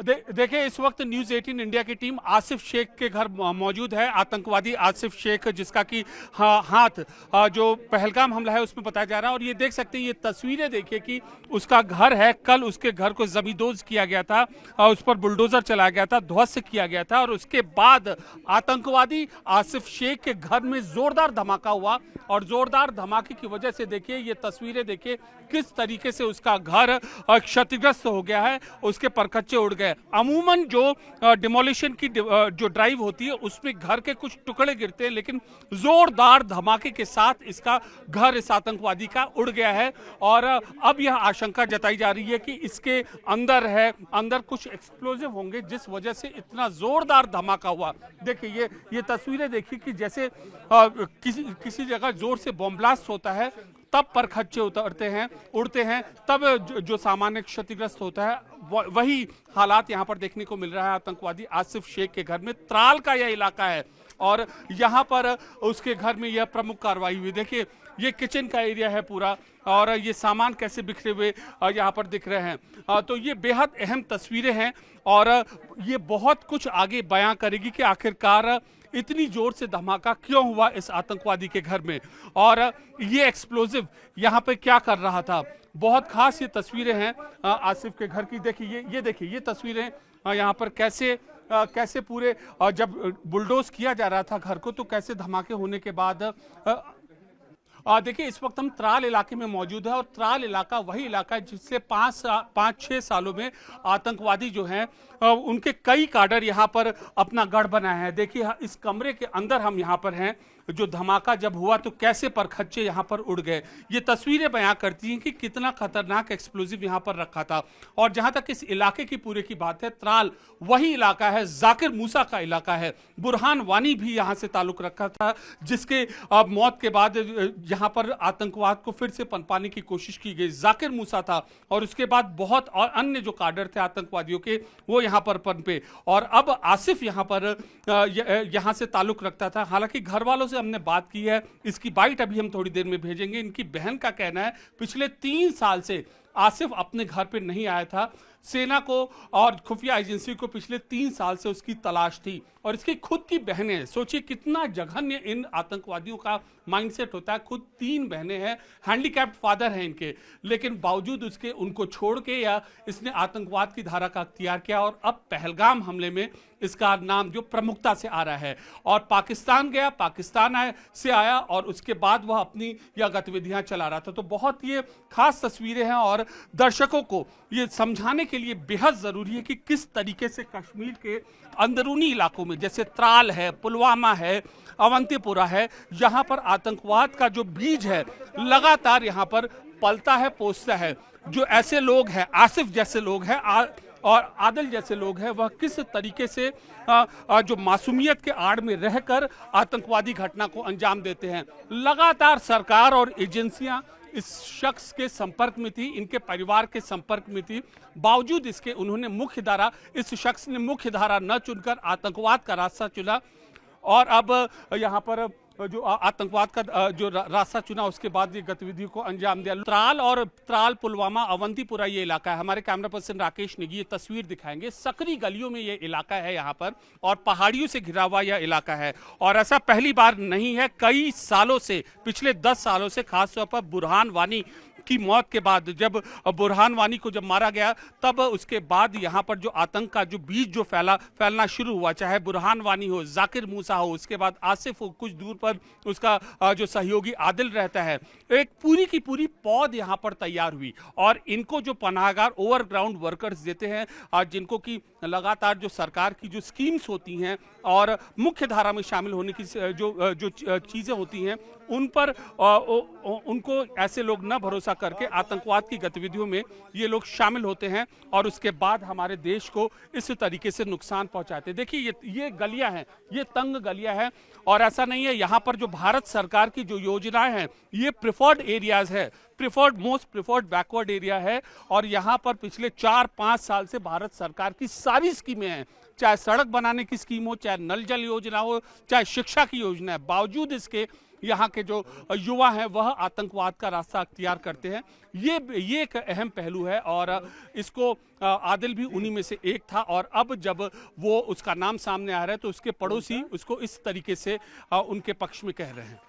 देखिए इस वक्त न्यूज़ 18 इंडिया की टीम आसिफ शेख के घर मौजूद है। आतंकवादी आसिफ शेख जिसका कि हाथ जो पहलगाम हमला है उसमें बताया जा रहा है। और ये देख सकते हैं, ये तस्वीरें देखिए कि उसका घर है। कल उसके घर को जमींदोज किया गया था, उस पर बुलडोजर चलाया गया था, ध्वस्त किया गया था। और उसके बाद आतंकवादी आसिफ शेख के घर में जोरदार धमाका हुआ। और जोरदार धमाके की वजह से देखिए, ये तस्वीरें देखिए किस तरीके से उसका घर क्षतिग्रस्त हो गया है, उसके परखच्चे उड़ गए। अमूमन जो डिमोलिशन की जो ड्राइव होती है उसमें घर के कुछ टुकड़े गिरते हैं, लेकिन जोरदार धमाके के साथ इसका घर इस आतंकवादी का उड़ गया है। और अब यह आशंका जताई जा रही है कि इसके अंदर कुछ एक्सप्लोजिव होंगे, जिस वजह से इतना जोरदार धमाका हुआ। देखिए ये तस्वीरें देखिए कि जैसे किसी जगह जोर से बॉम्ब ब्लास्ट होता है, तब परखच्चे उड़ते हैं, तब जो सामान्य क्षतिग्रस्त होता है, वही हालात यहाँ पर देखने को मिल रहा है। आतंकवादी आसिफ शेख के घर में, त्राल का यह इलाका है और यहाँ पर उसके घर में यह प्रमुख कार्रवाई हुई। देखिए ये किचन का एरिया है पूरा, और ये सामान कैसे बिखरे हुए यहाँ पर दिख रहे हैं। तो ये बेहद अहम तस्वीरें हैं और ये बहुत कुछ आगे बयां करेगी कि आखिरकार इतनी जोर से धमाका क्यों हुआ इस आतंकवादी के घर में, और ये एक्सप्लोजिव यहाँ पे क्या कर रहा था। बहुत खास ये तस्वीरें हैं आसिफ के घर की। देखिए ये देखिए ये तस्वीरें यहाँ पर कैसे पूरे जब बुलडोज किया जा रहा था घर को, तो कैसे धमाके होने के बाद देखिए इस वक्त हम त्राल इलाके में मौजूद है। और त्राल इलाका वही इलाका है जिससे 5-6 सालों में आतंकवादी जो हैं उनके कई काडर यहाँ पर अपना गढ़ बनाए हैं। देखिए इस कमरे के अंदर हम यहाँ पर हैं, जो धमाका जब हुआ तो कैसे परखच्चे यहाँ पर उड़ गए। ये तस्वीरें बयां करती हैं कि कितना खतरनाक एक्सप्लोजिव यहाँ पर रखा था। और जहाँ तक इस इलाके की पूरे की बात है, त्राल वही इलाका है, जाकिर मूसा का इलाका है। बुरहान वानी भी यहाँ से ताल्लुक रखा था, जिसके मौत के बाद यहाँ पर आतंकवाद को फिर से पनपाने की कोशिश की गई। जाकिर मूसा था और उसके बाद बहुत और अन्य जो काडर थे आतंकवादियों के, वो यहाँ पर पनपे। और अब आसिफ यहाँ से ताल्लुक रखता था। हालांकि घर वालों से हमने बात की है, इसकी बाइट अभी हम थोड़ी देर में भेजेंगे। इनकी बहन का कहना है पिछले 3 साल से आसिफ अपने घर पे नहीं आया था। सेना को और खुफिया एजेंसी को पिछले 3 साल से उसकी तलाश थी। और इसकी खुद की बहनें, सोचिए कितना जघन्य इन आतंकवादियों का माइंडसेट होता है। खुद 3 बहनें हैं, हैंडीकैप्ड फादर हैं इनके, लेकिन बावजूद उसके उनको छोड़ के या इसने आतंकवाद की धारा का अख्तियार किया। और अब पहलगाम हमले में इसका नाम जो प्रमुखता से आ रहा है। और पाकिस्तान गया, से आया और उसके बाद वह अपनी यह गतिविधियां चला रहा था। तो बहुत ये खास तस्वीरें हैं और दर्शकों को ये समझाने के लिए बेहद जरूरी है कि किस तरीके से कश्मीर के अंदरूनी इलाकों में, जैसे त्राल है, पुलवामा है, अवंतीपुरा है, यहाँ पर आतंकवाद का जो बीज है लगातार यहाँ पर पलता है, पोसता है। जो ऐसे लोग हैं, आसिफ जैसे लोग हैं और आदिल जैसे लोग हैं, वह किस तरीके से जो मासूमियत के आड़ में रहकर आतंकवादी घटना को अंजाम देते हैं। लगातार सरकार और एजेंसियां इस शख्स के संपर्क में थी, इनके परिवार के संपर्क में थी। बावजूद इसके उन्होंने इस शख्स ने मुख्य धारा न चुनकर आतंकवाद का रास्ता चुना। और अब यहाँ पर जो आतंकवाद का जो रास्ता चुना, उसके बाद ये गतिविधियों को अंजाम दिया। त्राल, पुलवामा, अवंतीपुरा ये इलाका है। हमारे कैमरा पर्सन राकेश नेगी ये तस्वीर दिखाएंगे। सकरी गलियों में ये इलाका है यहाँ पर, और पहाड़ियों से घिरा हुआ यह इलाका है। और ऐसा पहली बार नहीं है, कई सालों से, पिछले 10 सालों से, खासतौर पर बुरहान वानी की मौत के बाद, जब बुरहान वानी को जब मारा गया, तब उसके बाद यहाँ पर जो आतंक का जो बीज जो फैलना शुरू हुआ, चाहे बुरहान वानी हो, जाकिर मूसा हो, उसके बाद आसिफ हो, कुछ दूर पर उसका जो सहयोगी आदिल रहता है, एक पूरी की पूरी पौध यहाँ पर तैयार हुई। और इनको जो पनाहगार ओवरग्राउंड वर्कर्स देते हैं, जिनको की लगातार जो सरकार की जो स्कीम्स होती हैं और मुख्य धारा में शामिल होने की जो चीजें होती हैं, उन पर उनको ऐसे लोग न भरोसा करके आतंकवाद की गतिविधियों में ये लोग शामिल होते हैं और उसके बाद हमारे देश को इस तरीके से नुकसान पहुंचाते हैं। देखिए ये गलियां हैं, ये तंग गलियां हैं। और ऐसा नहीं है, यहाँ पर जो भारत सरकार की जो योजनाएं हैं, ये प्रिफर्ड एरियाज है, मोस्ट प्रिफर्ड बैकवर्ड एरिया है। और यहाँ पर पिछले 4-5 साल से भारत सरकार की सारी स्कीमें हैं, चाहे सड़क बनाने की स्कीम हो, चाहे नल जल योजना हो, चाहे शिक्षा की योजना है। बावजूद इसके यहाँ के जो युवा हैं वह आतंकवाद का रास्ता अख्तियार करते हैं। ये एक अहम पहलू है और इसको आदिल भी उन्हीं में से एक था और अब जब वो उसका नाम सामने आ रहा है तो उसके पड़ोसी उसको इस तरीके से उनके पक्ष में कह रहे हैं।